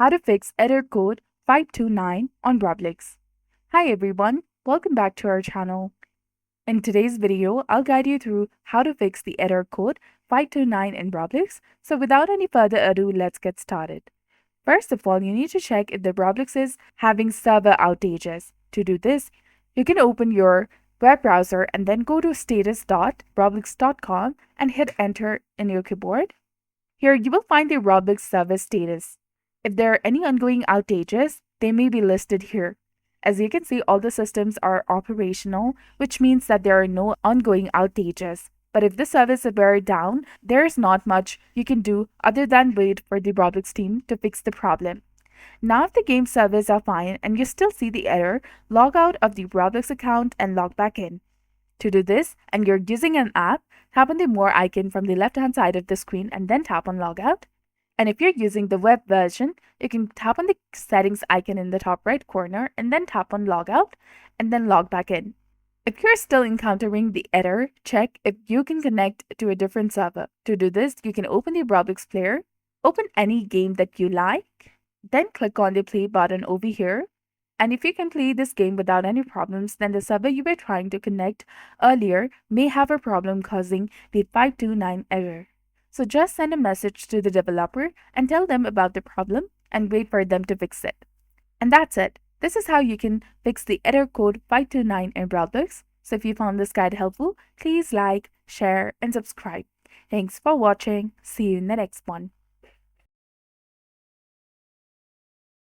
How to fix error code 529 on Roblox. Hi everyone, welcome back to our channel. In today's video, I'll guide you through how to fix the error code 529 in Roblox. So without any further ado, let's get started. First of all, you need to check if the Roblox is having server outages. To do this, you can open your web browser and then go to status.roblox.com and hit enter in your keyboard. Here you will find the Roblox server status. If there are any ongoing outages, they may be listed here. As you can see, all the systems are operational, which means that there are no ongoing outages. But if the servers are very down, there is not much you can do other than wait for the Roblox team to fix the problem. Now, if the game servers are fine and you still see the error, log out of the Roblox account and log back in. To do this, and you're using an app, tap on the More icon from the left-hand side of the screen and then tap on Logout. And if you're using the web version, you can tap on the Settings icon in the top right corner and then tap on Logout and then log back in. If you're still encountering the error, check if you can connect to a different server. To do this, you can open the Roblox player, open any game that you like, then click on the play button over here. And if you can play this game without any problems, then the server you were trying to connect earlier may have a problem causing the 529 error. So just send a message to the developer and tell them about the problem and wait for them to fix it. And that's it. This is how you can fix the error code 529 in Roblox. So if you found this guide helpful, please like, share, and subscribe. Thanks for watching. See you in the next one.